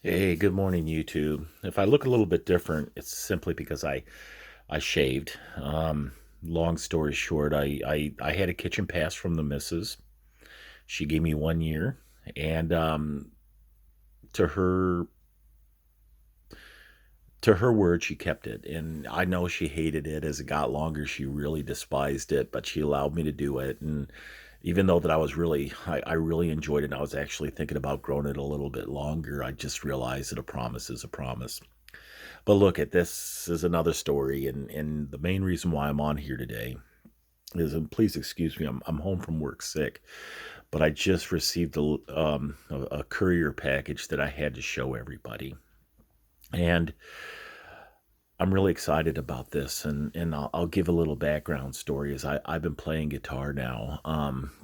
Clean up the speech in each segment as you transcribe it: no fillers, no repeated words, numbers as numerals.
Hey, good morning, YouTube. If I look a little bit different, it's simply because I shaved. Long story short, I had a kitchen pass from the missus. She gave me 1 year, and to her to her word, she kept it. And I know she hated it as it got longer. She really despised it, but she allowed me to do it. And even though that I really enjoyed it, and I was actually thinking about growing it a little bit longer. I just realized that a promise is a promise. But look, at this is another story, and the main reason why I'm on here today is, and please excuse me, I'm home from work sick, but I just received a courier package that I had to show everybody, and I'm really excited about this, and I'll give a little background story. Is I've been playing guitar now,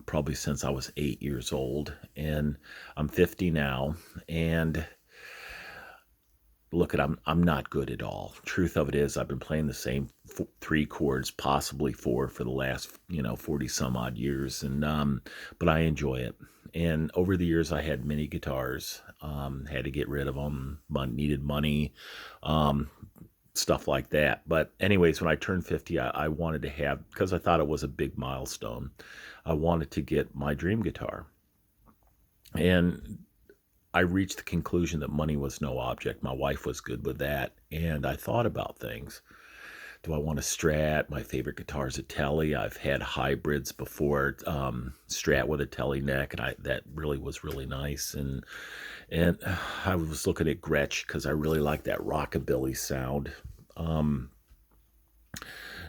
probably since I was 8 years old, and I'm 50 now, and look at I'm not good at all. Truth of it is, I've been playing the same three chords, possibly four, for the last 40 some odd years, and but I enjoy it. And over the years, I had many guitars. Had to get rid of them. Needed money, um, stuff like that. But anyways, when I turned 50, I wanted to have, because I thought it was a big milestone. I wanted to get my dream guitar, and I reached the conclusion that money was no object. My wife was good with that. And I thought about things. Do I want a Strat? My favorite guitar is a Tele. I've had hybrids before, Strat with a Tele neck, and that really was really nice. And I was looking at Gretsch because I really like that rockabilly sound. Um,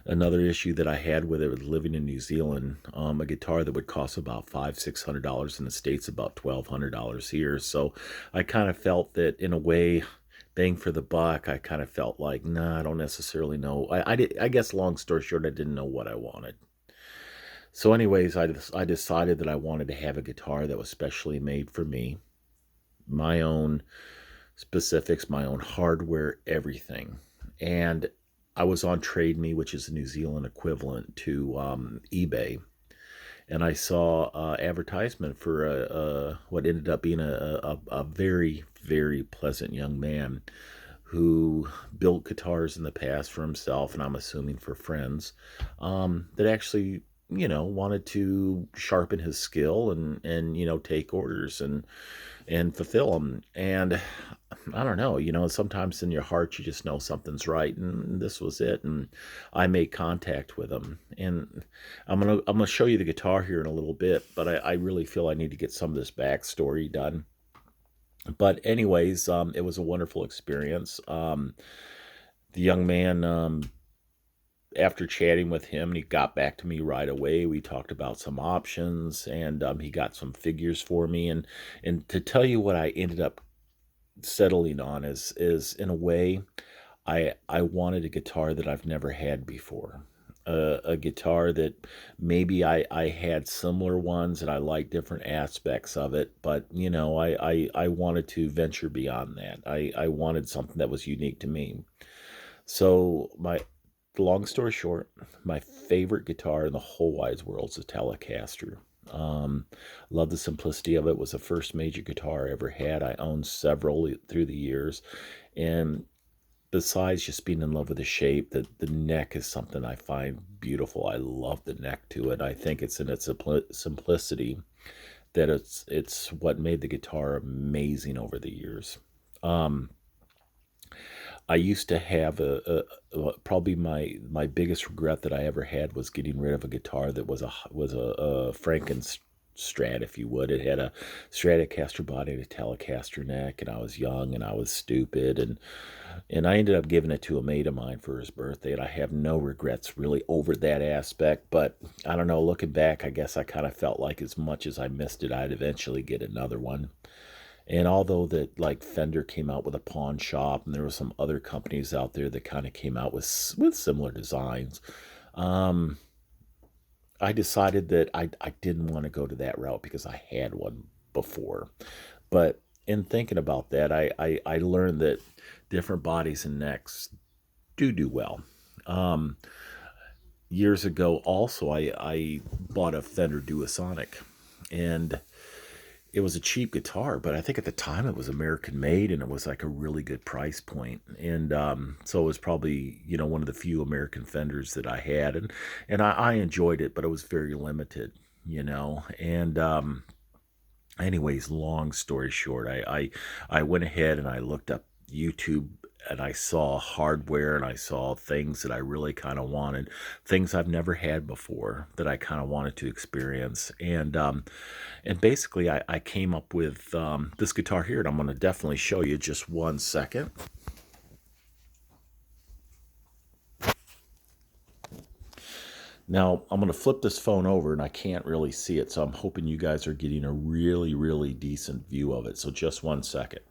Another issue that I had with it was living in New Zealand. A guitar that would cost about $600 in the States, about $1,200 here. So I kind of felt that, in a way, bang for the buck. I kind of felt like, nah, I don't necessarily know. I guess, long story short, I didn't know what I wanted. So, anyways, I decided that I wanted to have a guitar that was specially made for me, my own specifics, my own hardware, everything. And I was on Trade Me, which is the New Zealand equivalent to eBay, and I saw advertisement for what ended up being a very, very pleasant young man who built guitars in the past for himself, and I'm assuming for friends, that actually, wanted to sharpen his skill and take orders and fulfill them. And I don't know, sometimes in your heart you just know something's right, and this was it. And I made contact with him, and I'm gonna show you the guitar here in a little bit, but I really feel I need to get some of this backstory done. But anyways, it was a wonderful experience. The young man, after chatting with him, and he got back to me right away. We talked about some options, and he got some figures for me. And to tell you what I ended up settling on is, in a way, I wanted a guitar that I've never had before. A guitar that maybe I had similar ones and I like different aspects of it, but I wanted to venture beyond that. I wanted something that was unique to me. So, long story short, my favorite guitar in the whole wide world is a Telecaster. Love the simplicity of it. It was the first major guitar I ever had. I owned several through the years, and besides just being in love with the shape, the neck is something I find beautiful. I love the neck to it. I think it's in its simplicity that it's what made the guitar amazing over the years. Um, I used to have probably my biggest regret that I ever had was getting rid of a guitar that was a Frankenstrat, if you would. It had a Stratocaster body and a Telecaster neck, and I was young and I was stupid, and I ended up giving it to a mate of mine for his birthday, and I have no regrets really over that aspect. But I don't know, looking back, I guess I kind of felt like, as much as I missed it, I'd eventually get another one. And although that, like, Fender came out with a pawn shop, and there were some other companies out there that kind of came out with similar designs, um, I decided that I didn't want to go to that route because I had one before. But in thinking about that, I learned that different bodies and necks do well. Um, Years ago, also, I bought a Fender Duosonic, and it was a cheap guitar, but I think at the time it was American made and it was like a really good price point. And so it was probably, one of the few American Fenders that I had. And I enjoyed it, but it was very limited, And anyways, long story short, I went ahead and I looked up YouTube and I saw hardware and I saw things that I really kind of wanted, things I've never had before that I kind of wanted to experience. And basically, I came up with this guitar here, and I'm going to definitely show you just one second. Now, I'm going to flip this phone over, and I can't really see it, so I'm hoping you guys are getting a really, really decent view of it. So just one second.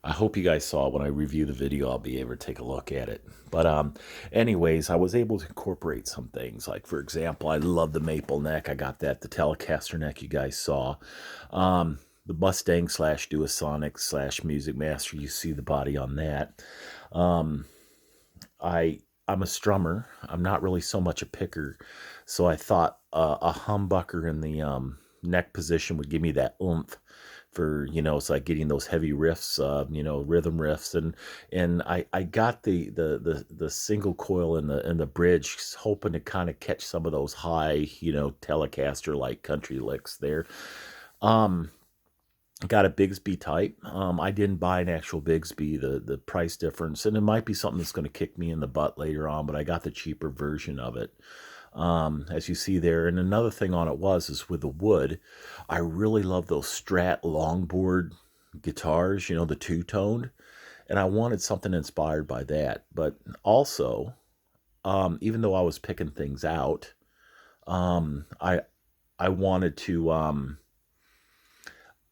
I hope you guys saw it. When I review the video, I'll be able to take a look at it. But anyways, I was able to incorporate some things. Like, for example, I love the maple neck. I got that, the Telecaster neck you guys saw. The Mustang slash Duosonic slash Music Master, you see the body on that. Um, I'm a strummer. I'm not really so much a picker. So I thought a humbucker in the neck position would give me that oomph for, it's like getting those heavy riffs, rhythm riffs. And I got the single coil in the bridge, hoping to kind of catch some of those high, Telecaster like country licks there. Um, got a Bigsby type. I didn't buy an actual Bigsby, the price difference, and it might be something that's going to kick me in the butt later on, but I got the cheaper version of it. As you see there. And another thing on it is with the wood, I really love those Strat longboard guitars, the two-toned, and I wanted something inspired by that. But also, even though I was picking things out, I wanted to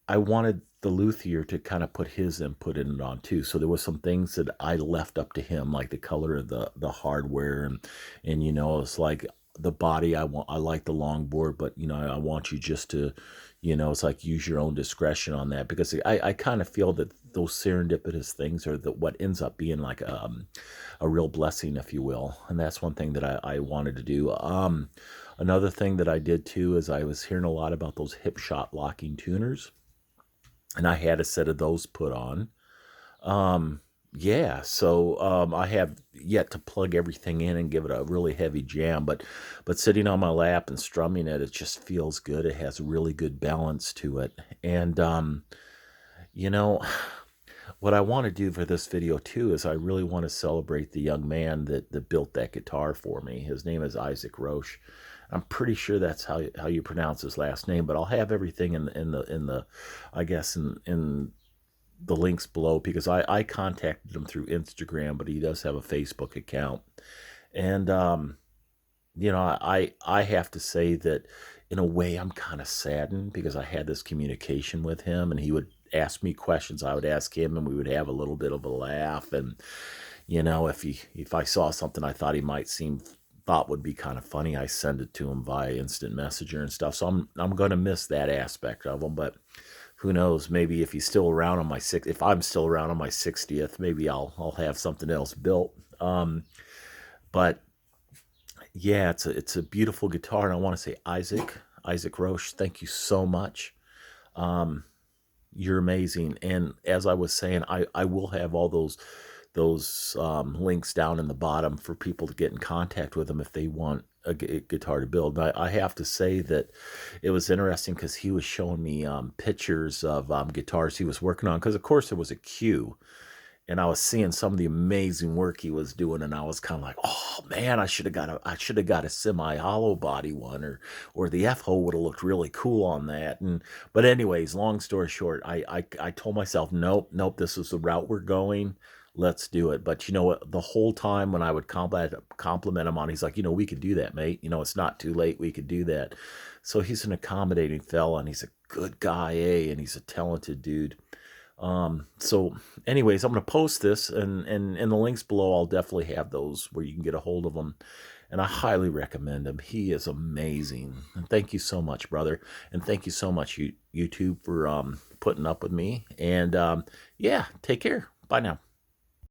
I wanted the luthier to kind of put his input in it on too. So there was some things that I left up to him, like the color of the hardware, and it's like the body. I like the longboard, but I want you just to, it's like use your own discretion on that, because I kind of feel that those serendipitous things are what ends up being like a real blessing, if you will. And that's one thing that I wanted to do. Another thing that I did too is I was hearing a lot about those hip shot locking tuners, and I had a set of those put on. Um, yeah, so I have yet to plug everything in and give it a really heavy jam, but sitting on my lap and strumming it, it just feels good. It has really good balance to it, and you know, what I want to do for this video too is I really want to celebrate the young man that built that guitar for me. His name is Isaac Roche. I'm pretty sure that's how you pronounce his last name, but I'll have everything in the I guess in the links below, because I contacted him through Instagram, but he does have a Facebook account. And I have to say that in a way I'm kind of saddened, because I had this communication with him and he would ask me questions, I would ask him, and we would have a little bit of a laugh. And if I saw something I thought he might thought would be kind of funny, I send it to him via instant messenger and stuff. So I'm going to miss that aspect of him. But who knows, maybe if he's still around on if I'm still around on my 60th, maybe I'll have something else built. But yeah, it's a beautiful guitar, and I want to say Isaac Roche, thank you so much. Um, you're amazing. And as I was saying, I will have all those links down in the bottom for people to get in contact with him if they want a guitar to build. And I have to say that it was interesting, because he was showing me pictures of guitars he was working on, because of course there was a queue, and I was seeing some of the amazing work he was doing, and I was kind of like, oh man, I should have got a semi hollow body one, or the F hole would have looked really cool on that. And but anyways, long story short, I told myself, nope, this is the route we're going. Let's do it. But you know what? The whole time when I would compliment him on, he's like, we could do that, mate. It's not too late. We could do that. So he's an accommodating fella, and he's a good guy, and he's a talented dude. So anyways, I'm going to post this, and in the links below, I'll definitely have those where you can get a hold of them. and I highly recommend him. He is amazing. And thank you so much, brother. And thank you so much, YouTube, for putting up with me. And yeah, take care. Bye now.